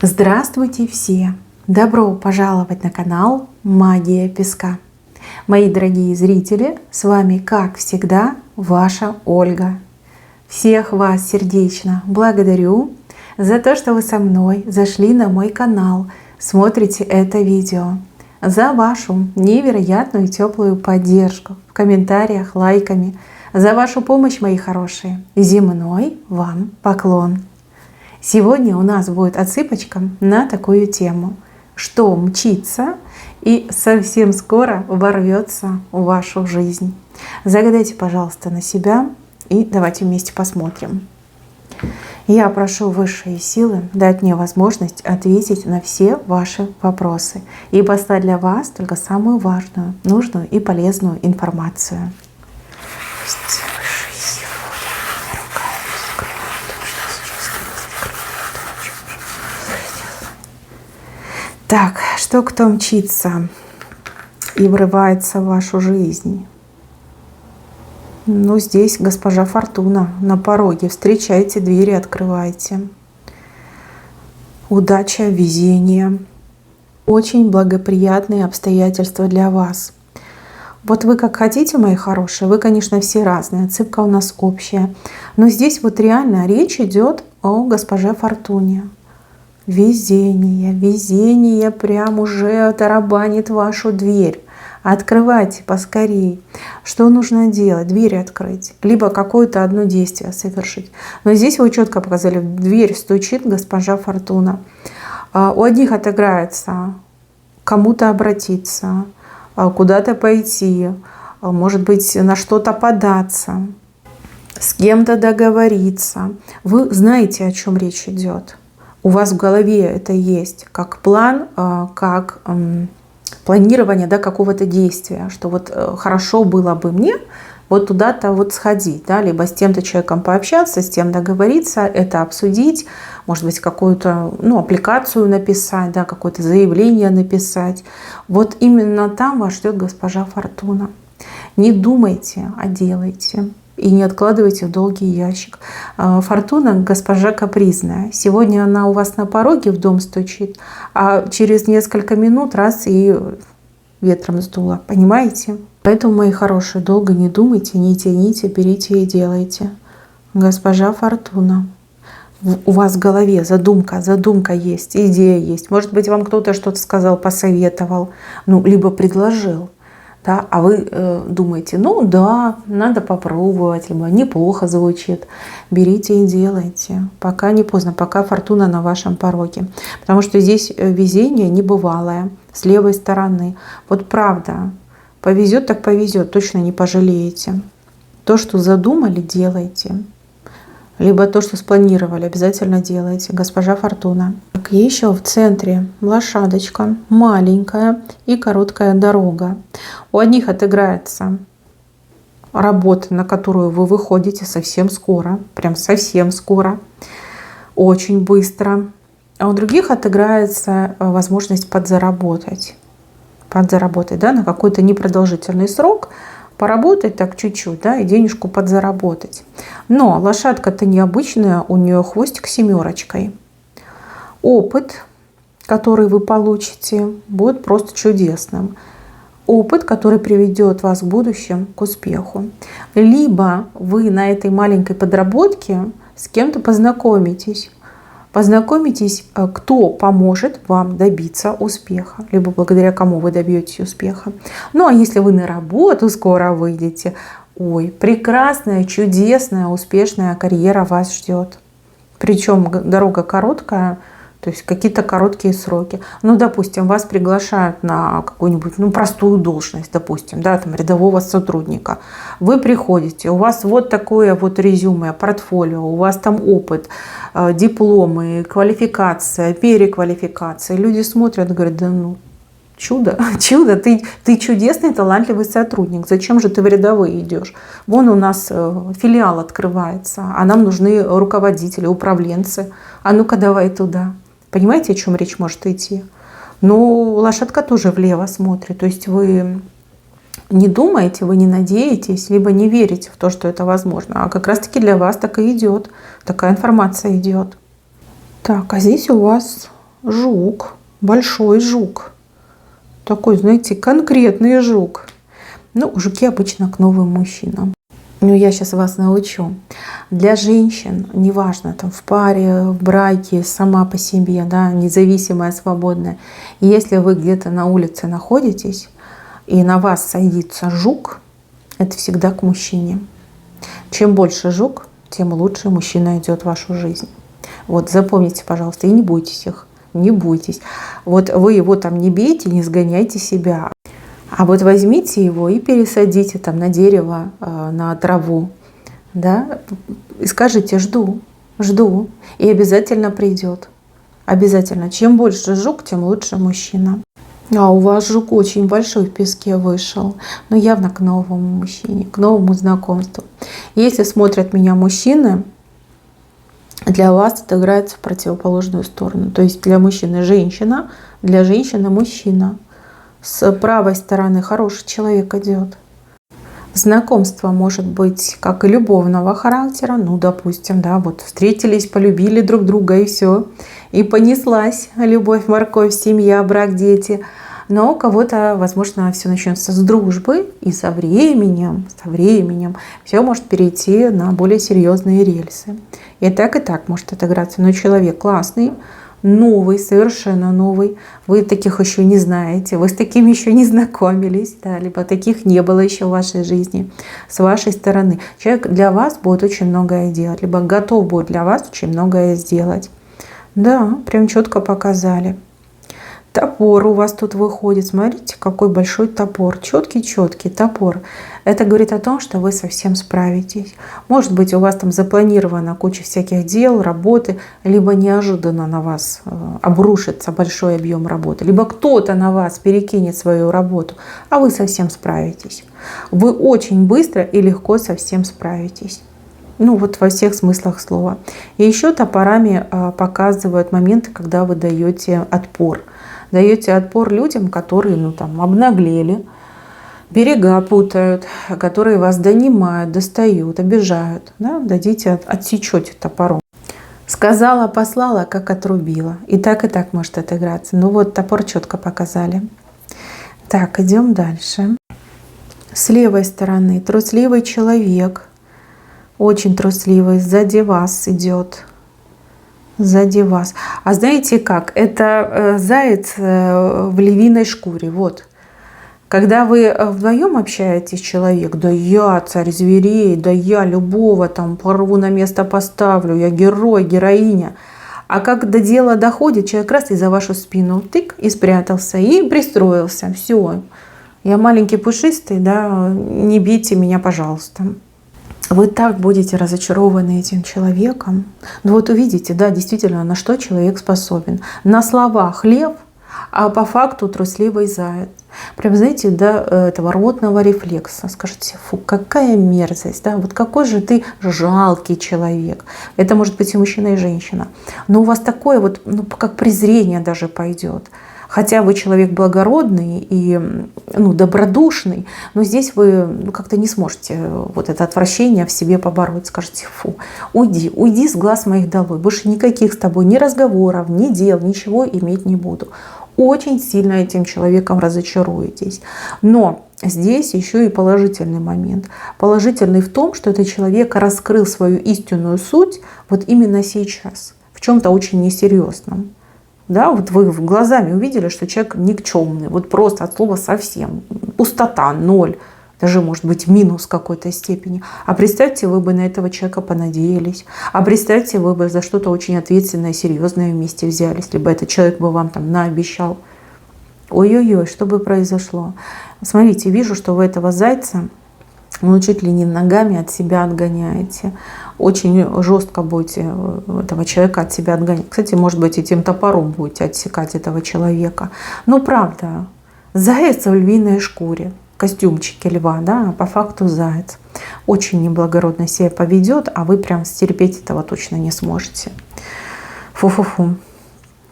Здравствуйте все! Добро пожаловать на канал Магия Песка. Мои дорогие зрители, с вами, как всегда, ваша Ольга. Всех вас сердечно благодарю за то, что вы со мной зашли на мой канал, смотрите это видео, за вашу невероятную теплую поддержку в комментариях, лайками, за вашу помощь, мои хорошие. Земной вам поклон! Сегодня у нас будет отсыпочка на такую тему, что мчится и совсем скоро ворвется в вашу жизнь. Загадайте, пожалуйста, на себя и давайте вместе посмотрим. Я прошу высшие силы дать мне возможность ответить на все ваши вопросы и послать для вас только самую важную, нужную и полезную информацию. Так, что кто мчится и врывается в вашу жизнь? Ну, здесь госпожа Фортуна на пороге. Встречайте, двери открывайте. Удача, везение. Очень благоприятные обстоятельства для вас. Вот вы как хотите, мои хорошие, вы, конечно, все разные. Отсыпка у нас общая. Но здесь вот реально речь идет о госпоже Фортуне. Везение, везение прям уже тарабанит вашу дверь. Открывайте поскорей. Что нужно делать? Дверь открыть. Либо какое-то одно действие совершить. Но здесь вы четко показали, в дверь стучит госпожа Фортуна. У одних отыграется, кому-то обратиться, куда-то пойти, может быть, на что-то податься, с кем-то договориться. Вы знаете, о чем речь идет. У вас в голове это есть как план, как планирование, да, какого-то действия, что вот хорошо было бы мне вот туда-то вот сходить, да, либо с тем-то человеком пообщаться, с тем договориться, это обсудить, может быть, какую-то аппликацию написать, да, какое-то заявление написать. Вот именно там вас ждет госпожа Фортуна. Не думайте, а делайте. И не откладывайте в долгий ящик. Фортуна — госпожа капризная. Сегодня она у вас на пороге в дом стучит, а через несколько минут раз и ветром сдуло. Понимаете? Поэтому, мои хорошие, долго не думайте, не тяните, берите и делайте. Госпожа Фортуна. У вас в голове задумка есть, идея есть. Может быть, вам кто-то что-то сказал, посоветовал, либо предложил. Да, а вы думаете, да, надо попробовать, либо неплохо звучит. Берите и делайте. Пока не поздно, пока Фортуна на вашем пороге. Потому что здесь везение небывалое с левой стороны. Вот правда, повезет так повезет, точно не пожалеете. То, что задумали, делайте. Либо то, что спланировали, обязательно делайте. Госпожа Фортуна. Еще в центре лошадочка, маленькая и короткая дорога. У одних отыграется работа, на которую вы выходите совсем скоро, прям совсем скоро, очень быстро. А у других отыграется возможность подзаработать, да, на какой-то непродолжительный срок, поработать так чуть-чуть, да, и денежку подзаработать. Но лошадка-то необычная, у нее хвостик семерочкой. Опыт, который вы получите, будет просто чудесным. Опыт, который приведет вас в будущем к успеху. Либо вы на этой маленькой подработке с кем-то познакомитесь. Познакомитесь, кто поможет вам добиться успеха, либо благодаря кому вы добьетесь успеха. Ну а если вы на работу скоро выйдете, прекрасная, чудесная, успешная карьера вас ждет. Причем дорога короткая, то есть какие-то короткие сроки. Допустим, вас приглашают на какую-нибудь простую должность, допустим, да, там рядового сотрудника. Вы приходите, у вас вот такое вот резюме, портфолио, у вас там опыт, дипломы, квалификация, переквалификация. Люди смотрят и говорят, чудо, ты чудесный, талантливый сотрудник. Зачем же ты в рядовые идешь? Вон у нас филиал открывается, а нам нужны руководители, управленцы. А ну-ка давай туда. Понимаете, о чем речь может идти? Лошадка тоже влево смотрит. То есть вы не думаете, вы не надеетесь, либо не верите в то, что это возможно. А как раз-таки для вас так и идет. Такая информация идет. Так, а здесь у вас жук, большой жук. Такой, знаете, конкретный жук. Ну, жуки обычно к новым мужчинам. Ну, я сейчас вас научу. Для женщин, неважно, там в паре, в браке, сама по себе, да, независимая, свободная. Если вы где-то на улице находитесь, и на вас садится жук, это всегда к мужчине. Чем больше жук, тем лучше мужчина идет в вашу жизнь. Вот запомните, пожалуйста, и не бойтесь их, не бойтесь. Вот вы его там не бейте, не сгоняйте себя. А вот возьмите его и пересадите там на дерево, на траву, да, и скажите: жду, жду, и обязательно придет. Обязательно. Чем больше жук, тем лучше мужчина. А у вас жук очень большой в песке вышел, но явно к новому мужчине, к новому знакомству. Если смотрят меня мужчины, для вас это играется в противоположную сторону. То есть для мужчины женщина, для женщины мужчина. С правой стороны хороший человек идет. Знакомство может быть как и любовного характера, ну, допустим, да, вот встретились, полюбили друг друга и все, и понеслась любовь, морковь, семья, брак, дети. Но у кого-то, возможно, все начнется с дружбы, и со временем все может перейти на более серьезные рельсы. И так может отыграться. Но человек классный, новый, совершенно новый. Вы таких еще не знаете, вы с такими еще не знакомились, да, либо таких не было еще в вашей жизни с вашей стороны. Человек для вас будет очень многое делать, либо готов будет для вас очень многое сделать. Да, прям четко показали. Топор у вас тут выходит. Смотрите, какой большой топор. Четкий топор. Это говорит о том, что вы совсем справитесь. Может быть, у вас там запланирована куча всяких дел, работы, либо неожиданно на вас обрушится большой объем работы, либо кто-то на вас перекинет свою работу, а вы совсем справитесь. Вы очень быстро и легко совсем справитесь. Ну вот во всех смыслах слова. И еще топорами показывают моменты, когда вы даете отпор. Даете отпор людям, которые, ну, там, обнаглели, берега путают, которые вас донимают, достают, обижают. Да? Дадите, отсечете топором. Сказала, послала, как отрубила. И так может отыграться. Ну вот топор четко показали. Так, идем дальше. С левой стороны трусливый человек. Очень трусливый. Сзади вас идет. Сзади вас. А знаете как? Это заяц в львиной шкуре. Вот. Когда вы вдвоем общаетесь с человеком, да я царь зверей, да я любого там порву на место поставлю, я герой, героиня. А как до дела доходит, человек раз и за вашу спину тык и спрятался, и пристроился. Все. Я маленький пушистый, да, не бейте меня, пожалуйста. Вы так будете разочарованы этим человеком. Ну вот увидите, да, действительно, на что человек способен. На словах лев, а по факту трусливый заяц. Прям, знаете, до этого рвотного рефлекса. Скажите: фу, какая мерзость, да, вот какой же ты жалкий человек. Это может быть и мужчина, и женщина. Но у вас такое вот, ну, как презрение даже пойдет. Хотя вы человек благородный и, ну, добродушный, но здесь вы, ну, как-то не сможете вот это отвращение в себе побороть. Скажете: фу, уйди с глаз моих долой. Больше никаких с тобой ни разговоров, ни дел, ничего иметь не буду. Очень сильно этим человеком разочаруетесь. Но здесь еще и положительный момент. Положительный в том, что этот человек раскрыл свою истинную суть вот именно сейчас, в чем-то очень несерьезном. Да, вот вы глазами увидели, что человек никчемный, вот просто от слова совсем, пустота, ноль, даже может быть минус в какой-то степени. А представьте, вы бы на этого человека понадеялись, а представьте, вы бы за что-то очень ответственное, серьезное вместе взялись, либо этот человек бы вам там наобещал. Ой-ой-ой, что бы произошло? Смотрите, вижу, что вы этого зайца, ну, чуть ли не ногами от себя отгоняете. Очень жестко будете этого человека от себя отгонять. Кстати, может быть, этим топором будете отсекать этого человека. Но правда, заяц в львиной шкуре, костюмчике льва, да, а по факту заяц. Очень неблагородно себя поведет, а вы прям стерпеть этого точно не сможете. Фу-фу-фу.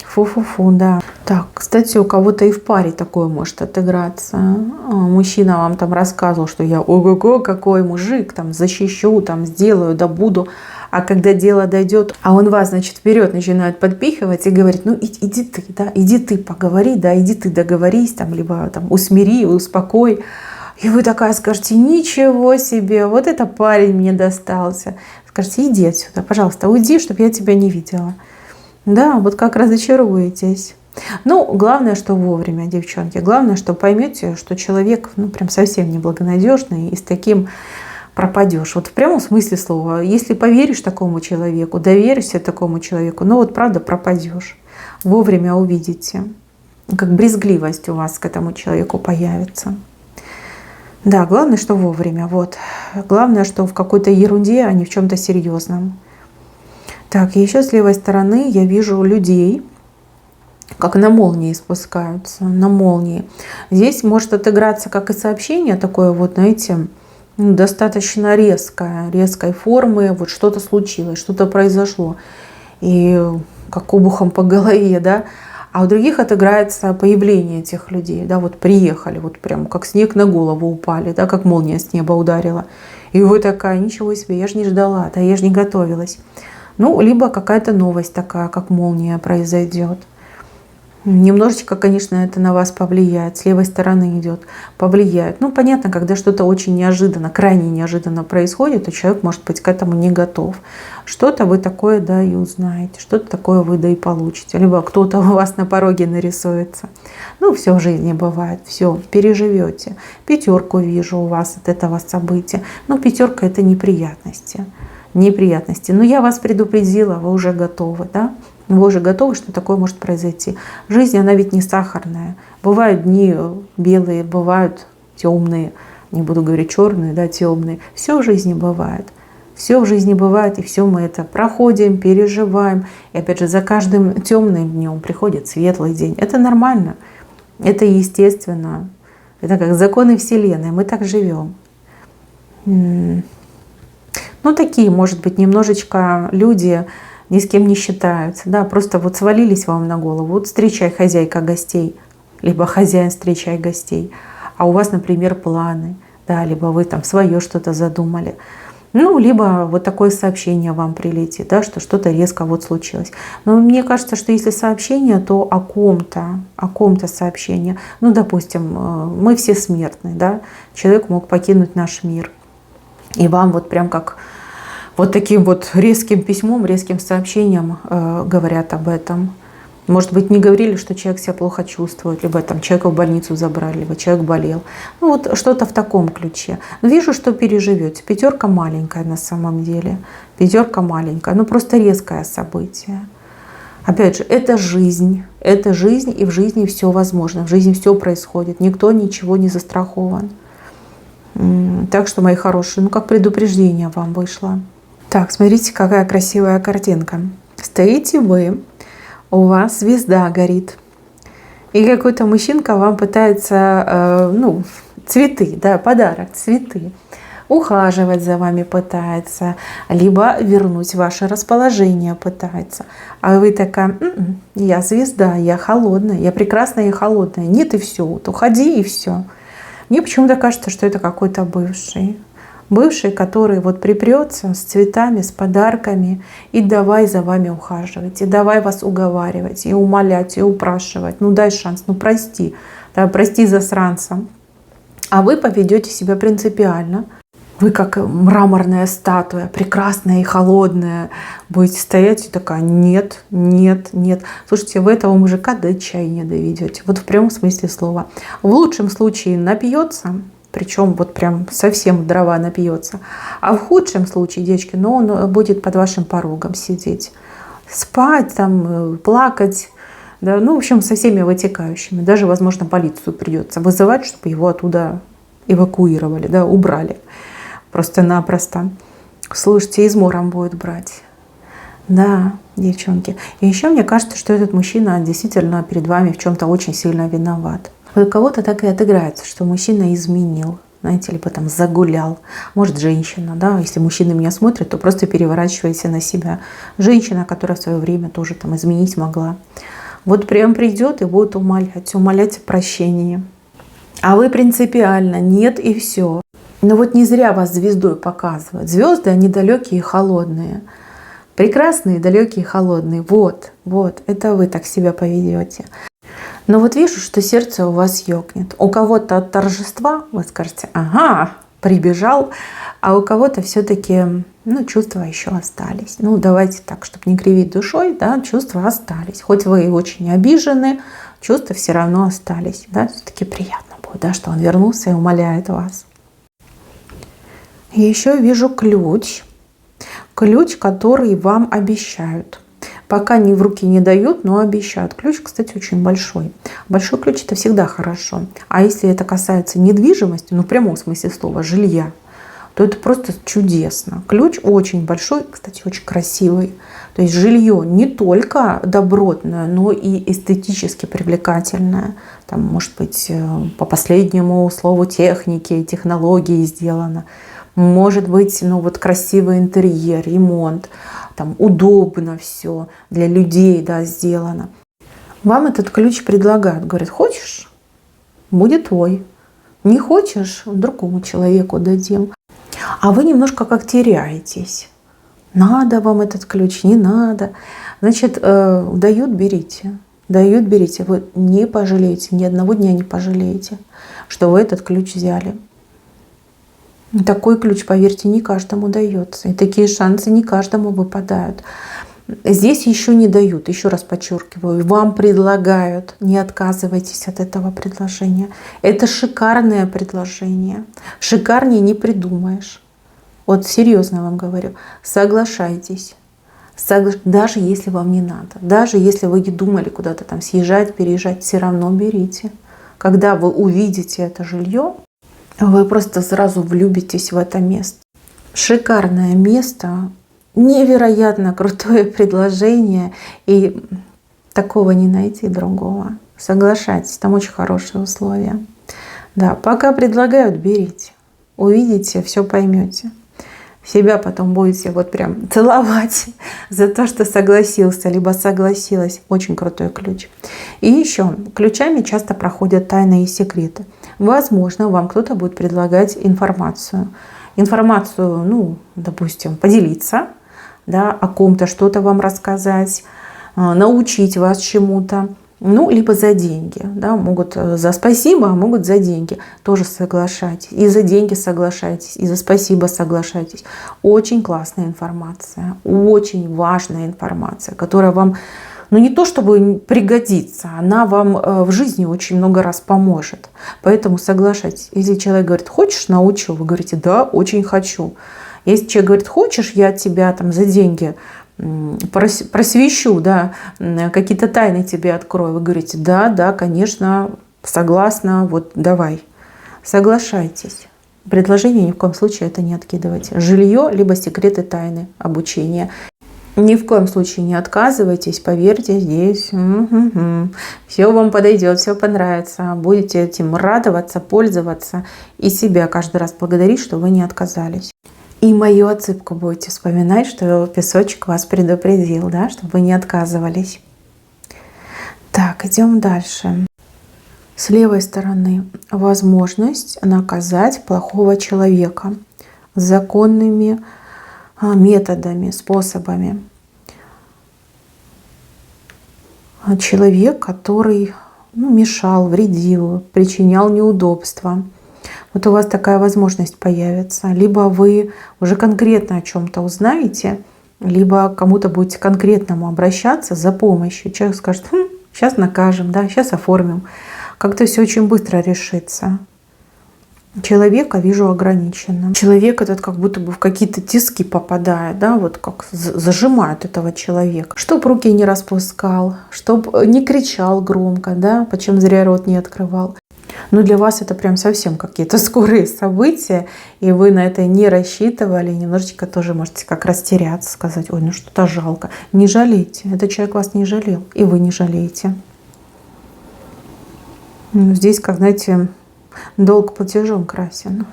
Фу-фу-фу, да. Так, кстати, у кого-то и в паре такое может отыграться. Мужчина вам там рассказывал, что я ого-го, какой мужик, там защищу, там сделаю, да буду. А когда дело дойдет, а он вас, значит, вперед начинает подпихивать и говорит: ну иди ты, да, иди ты поговори, да, иди ты договорись, там, либо там усмири, успокой. И вы такая скажете: ничего себе, вот это парень мне достался. Скажите: иди отсюда, пожалуйста, уйди, чтобы я тебя не видела. Да, вот как разочаруетесь. Ну, главное, что вовремя, девчонки. Главное, что поймете, что человек, ну, прям совсем неблагонадежный, и с таким пропадешь. Вот в прямом смысле слова. Если поверишь такому человеку, доверишься такому человеку, ну вот правда пропадешь. Вовремя увидите, как брезгливость у вас к этому человеку появится. Да, главное, что вовремя. Вот. Главное, что в какой-то ерунде, а не в чем-то серьезном. Так, и еще с левой стороны я вижу людей, как на молнии спускаются, на молнии. Здесь может отыграться как и сообщение такое, вот, знаете, достаточно резкой формы, вот что-то случилось, что-то произошло, и как обухом по голове, да. А у других отыграется появление этих людей, да, вот приехали, вот прям как снег на голову упали, да, как молния с неба ударила. И вы такая: ничего себе, я же не ждала, да, я же не готовилась. Ну, либо какая-то новость такая, как молния, произойдет. Немножечко, конечно, это на вас повлияет. С левой стороны идет, повлияет. Ну, понятно, когда что-то очень неожиданно, крайне неожиданно происходит, то человек может быть к этому не готов. Что-то вы такое, да, и узнаете. Что-то такое вы, да, и получите. Либо кто-то у вас на пороге нарисуется. Ну, все в жизни бывает. Все, переживете. Пятерку вижу у вас от этого события. Ну, пятерка — это неприятности. Неприятности. Но я вас предупредила, вы уже готовы, да? Вы уже готовы, что такое может произойти. Жизнь, она ведь не сахарная. Бывают дни белые, бывают темные. Не буду говорить черные, да, темные. Все в жизни бывает. Все в жизни бывает, и все мы это проходим, переживаем. И опять же, за каждым темным днем приходит светлый день. Это нормально. Это естественно. Это как законы Вселенной. Мы так живем. Ну, такие, может быть, немножечко люди ни с кем не считаются, да, просто вот свалились вам на голову. Вот встречай, хозяйка, гостей, либо хозяин, встречай гостей. А у вас, например, планы, да, либо вы там свое что-то задумали. Ну, либо вот такое сообщение вам прилетит, да, что что-то резко вот случилось. Но мне кажется, что если сообщение, то о ком-то сообщение. Ну, допустим, мы все смертны, да, человек мог покинуть наш мир. И вам вот прям как вот таким вот резким письмом, резким сообщением говорят об этом. Может быть, не говорили, что человек себя плохо чувствует, либо там человека в больницу забрали, либо человек болел. Ну вот что-то в таком ключе. Но вижу, что переживете. Пятерка маленькая на самом деле. Пятерка маленькая. Ну просто резкое событие. Опять же, это жизнь, и в жизни все возможно, в жизни все происходит. Никто ничего не застрахован. Так что, мои хорошие, ну как предупреждение вам вышло. Так, смотрите, какая красивая картинка. Стоите вы, у вас звезда горит, и какой-то мужчинка вам пытается, ну, цветы, да, подарок, цветы, ухаживать за вами пытается, либо вернуть ваше расположение пытается. А вы такая: я звезда, я холодная, я прекрасная и холодная. Нет, и все, вот уходи, и все. Мне почему-то кажется, что это какой-то бывший, который вот припрется с цветами, с подарками и давай за вами ухаживать, и давай вас уговаривать, и умолять, и упрашивать. Ну дай шанс, ну прости, да, прости засранца. А вы поведете себя принципиально. Вы как мраморная статуя, прекрасная и холодная, будете стоять и такая: нет, нет, нет. Слушайте, вы этого мужика до отчаяния доведете. Вот в прямом смысле слова. В лучшем случае напьется, причем вот прям совсем дрова напьется. А в худшем случае, девочки, ну он будет под вашим порогом сидеть, спать, там, плакать. Да, ну, в общем, со всеми вытекающими. Даже, возможно, полицию придется вызывать, чтобы его оттуда эвакуировали, да, убрали. Просто-напросто. Слушайте, измором будет брать. Да, девчонки. И еще мне кажется, что этот мужчина действительно перед вами в чем-то очень сильно виноват. У кого-то так и отыграется, что мужчина изменил, знаете, либо там загулял. Может, женщина, да, если мужчины меня смотрят, то просто переворачивайте на себя. Женщина, которая в свое время тоже там изменить могла. Вот прям придет и будет умолять о прощении. А вы принципиально: нет, и все. Но вот не зря вас звездой показывают. Звезды, они далекие и холодные. Прекрасные, далекие и холодные. Вот, это вы так себя поведете. Но вот вижу, что сердце у вас ёкнет. У кого-то от торжества вы скажете: ага, прибежал, а у кого-то все-таки чувства еще остались. Давайте так, чтобы не кривить душой, да, чувства остались. Хоть вы и очень обижены, чувства все равно остались. Да, все-таки приятно будет, да, что он вернулся и умоляет вас. И еще вижу ключ. Ключ, который вам обещают. Пока в руки не дают, но обещают. Ключ, кстати, очень большой. Большой ключ — это всегда хорошо. А если это касается недвижимости, в прямом смысле слова, жилья, то это просто чудесно. Ключ очень большой, кстати, очень красивый. То есть жилье не только добротное, но и эстетически привлекательное. Там, может быть, по последнему слову техники и технологии сделано. Может быть, красивый интерьер, ремонт. Там удобно все для людей, да, сделано. Вам этот ключ предлагают. Говорят: хочешь? Будет твой. Не хочешь? Другому человеку дадим. А вы немножко как теряетесь. Надо вам этот ключ, не надо. Значит, дают — берите. Дают — берите. Вы не пожалеете, ни одного дня не пожалеете, что вы этот ключ взяли. Такой ключ, поверьте, не каждому дается. И такие шансы не каждому выпадают. Здесь еще не дают, еще раз подчеркиваю, вам предлагают. Не отказывайтесь от этого предложения. Это шикарное предложение. Шикарнее не придумаешь. Вот серьезно вам говорю. Соглашайтесь. Даже если вам не надо. Даже если вы не думали куда-то там съезжать, переезжать, все равно берите. Когда вы увидите это жилье, вы просто сразу влюбитесь в это место. Шикарное место, невероятно крутое предложение, и такого не найти другого. Соглашайтесь, там очень хорошие условия. Да, пока предлагают, берите. Увидите, все поймете. Себя потом будете прям целовать за то, что согласился, либо согласилась. Очень крутой ключ. И еще, ключами часто проходят тайны и секреты. Возможно, вам кто-то будет предлагать информацию. Информацию, допустим, поделиться, да, о ком-то, что-то вам рассказать, научить вас чему-то. Либо за деньги. Да, могут за спасибо, а могут за деньги. Тоже соглашайтесь. И за деньги соглашайтесь, и за спасибо соглашайтесь. Очень классная информация, очень важная информация, которая вам, не то чтобы пригодится, она вам в жизни очень много раз поможет. Поэтому соглашайтесь. Если человек говорит: хочешь, научу? Вы говорите: да, очень хочу. Если человек говорит: хочешь, я тебя за деньги просвещу, да, какие-то тайны тебе открою. Вы говорите: да, конечно, согласна, давай. Соглашайтесь. Предложение ни в коем случае это не откидывайте. Жилье, либо секреты тайны обучения. Ни в коем случае не отказывайтесь, поверьте, здесь все вам подойдет, все понравится. Будете этим радоваться, пользоваться и себя каждый раз благодарить, что вы не отказались. И мою отсыпку будете вспоминать, что песочек вас предупредил, да, чтобы вы не отказывались. Так, идем дальше. С левой стороны возможность наказать плохого человека законными методами, способами. Человек, который мешал, вредил, причинял неудобства. Вот у вас такая возможность появится. Либо вы уже конкретно о чем-то узнаете, либо кому-то будете конкретному обращаться за помощью. Человек скажет: сейчас накажем, да, сейчас оформим. Как-то все очень быстро решится. Человека вижу ограниченным. Человек этот как будто бы в какие-то тиски попадает, да, как зажимают этого человека. Чтоб руки не распускал, чтоб не кричал громко, да, почем зря рот не открывал. Но для вас это прям совсем какие-то скорые события, и вы на это не рассчитывали, немножечко тоже можете как растеряться, сказать: ой, что-то жалко. Не жалейте, этот человек вас не жалел, и вы не жалеете. Здесь, как знаете, долг платежом красен.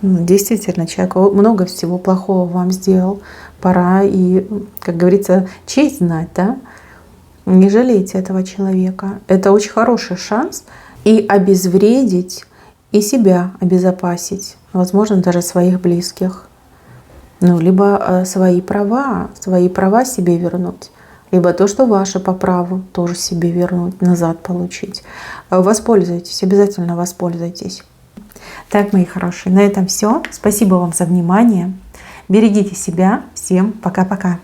Действительно, человек много всего плохого вам сделал. Пора и, как говорится, честь знать, да? Не жалейте этого человека. Это очень хороший шанс и обезвредить, и себя обезопасить, возможно, даже своих близких. Ну, либо свои права себе вернуть, либо то, что ваше по праву, тоже себе вернуть, назад получить. Воспользуйтесь, обязательно воспользуйтесь. Так, мои хорошие, на этом все. Спасибо вам за внимание. Берегите себя. Всем пока-пока.